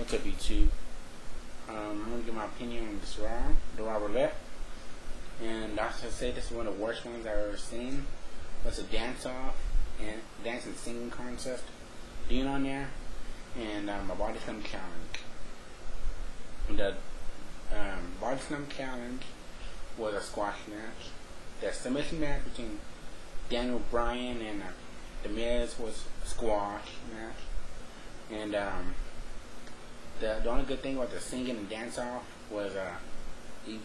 What's up, YouTube? I'm going to give my opinion on this the Raw Roulette. And I should say this is one of the worst ones I've ever seen. It's a dance-off and dance and singing contest. Being on there, and a body slam challenge. And the body slam challenge was a squash match. The submission match between Daniel Bryan and The Miz was a squash match. And the only good thing about the singing and dance off was Eve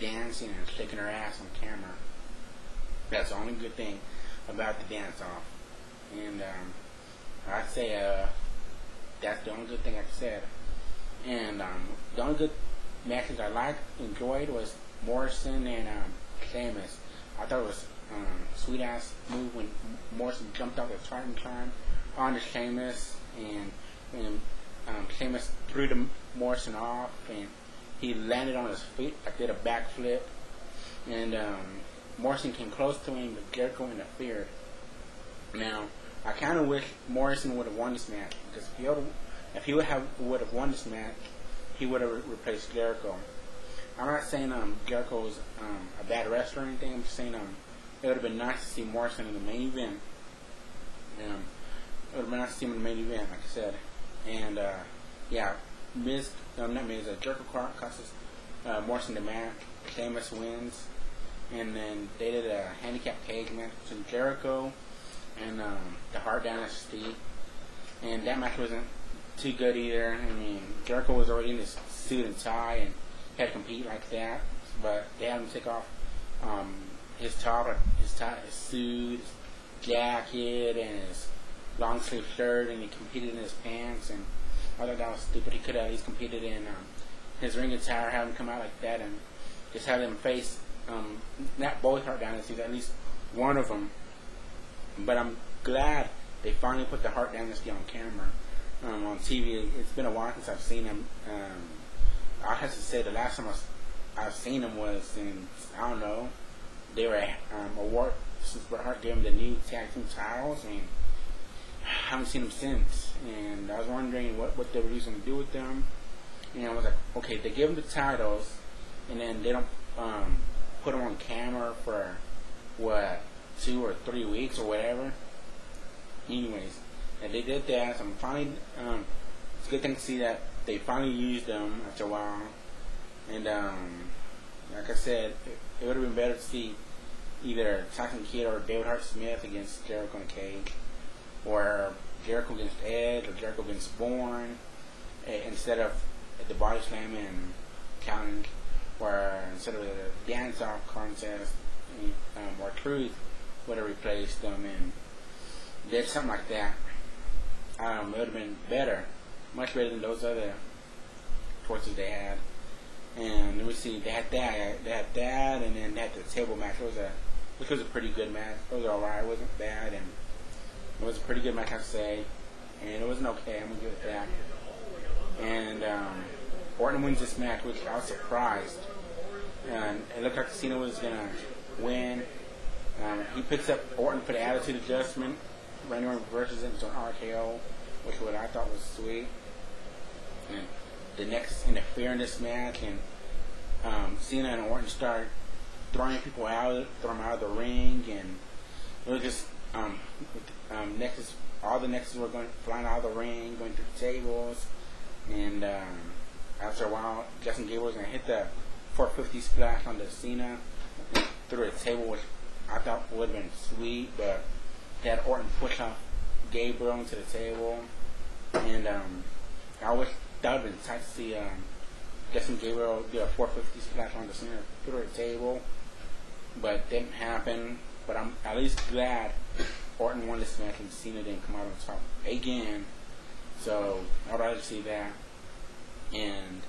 dancing and shaking her ass on camera. That's the only good thing about the dance off. And I'd say that's the only good thing I said. And the only good matches I enjoyed was Morrison and Sheamus. I thought it was sweet ass move when Morrison jumped off the starting time onto Sheamus, and Sheamus threw Morrison off, and he landed on his feet, like did a backflip, and Morrison came close to him, but Jericho interfered. Now, I kind of wish Morrison would have won this match, because if he would have won this match, he would have replaced Jericho. I'm not saying Jericho's a bad wrestler or anything. I'm just saying it would have been nice to see Morrison in the main event. It would have been nice to see him in the main event, like I said. And yeah, Jericho costs Morrison the match. Sheamus wins, and then they did a handicap cage match between Jericho and the Hart Dynasty, and that match wasn't too good either. I mean, Jericho was already in his suit and tie and had to compete like that, but they had him take off his top, his suit, his jacket, and his long sleeve shirt, and he competed in his pants. And I thought that was stupid. He could have at least competed in his ring attire, have him come out like that, and just have him face not both Hart Dynasties, at least one of them. But I'm glad they finally put the Hart Dynasty on camera, on TV. It's been a while since I've seen them. I have to say the last time I've seen them was in, I don't know, they were at award, since Bret Hart gave them the new tag team titles, and I haven't seen them since. And I was wondering what they were using to do with them. And I was like, okay, they give them the titles, and then they don't put them on camera for, 2 or 3 weeks or whatever. Anyways, and they did that, so I'm finally, it's a good thing to see that they finally used them after a while. And like I said, it would have been better to see either Tyson Kidd or David Hart Smith against Jericho in a cage, or Jericho against Edge, or Jericho against Bourne, instead of the body slam and challenge, or instead of the dance off contest, or Truth would have replaced them and did something like that. It would have been better, much better than those other choices they had. And let me see, they had that, and then they had the table match, which was a pretty good match. It was alright, it wasn't bad, and it was a pretty good match, I say, and it wasn't okay, I'm going to give it that. And Orton wins this match, which I was surprised. And it looked like Cena was going to win. He picks up Orton for the attitude adjustment. Randy Orton reverses it into an RKO, which what I thought was sweet. And the Nexus interfere in this match, and Cena and Orton start throwing people out, throw them out of the ring, and it was just Nexus. All the Nexus were flying out of the ring, going through the tables, and after a while, Justin Gable was gonna hit the 450 splash on the Cena through the table, which I thought would have been sweet, but they had Orton push off Gabriel into the table, and I wish that would have been tight to see Justin Gabriel do a 450 splash on the Cena through the table, but it didn't happen. But I'm at least glad Orton won this match and Cena didn't come out on top again. So I'd rather see that. And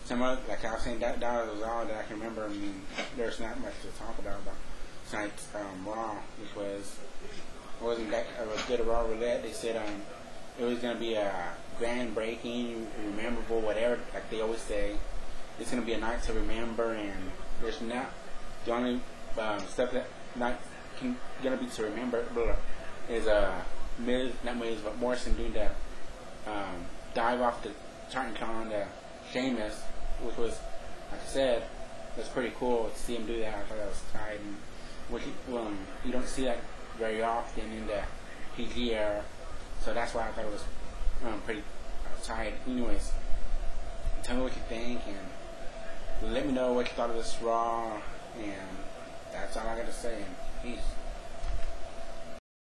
some other, like I was saying, that was all that I can remember. I mean, there's not much to talk about tonight's Raw, which wasn't that of a good Raw Roulette. They said it was going to be a groundbreaking, memorable, whatever, like they always say. It's going to be a night to remember, and there's not the only stuff that not going to be to remember is not Miz, but Morrison doing that dive off the Titan Con to Sheamus, which was, like I said, was pretty cool to see him do that. I thought that was tight, and which you don't see that very often in the PG era, so that's why I thought it was pretty tight. Anyways, tell me what you think, and let me know what you thought of this Raw, and that's all I got to say. And peace.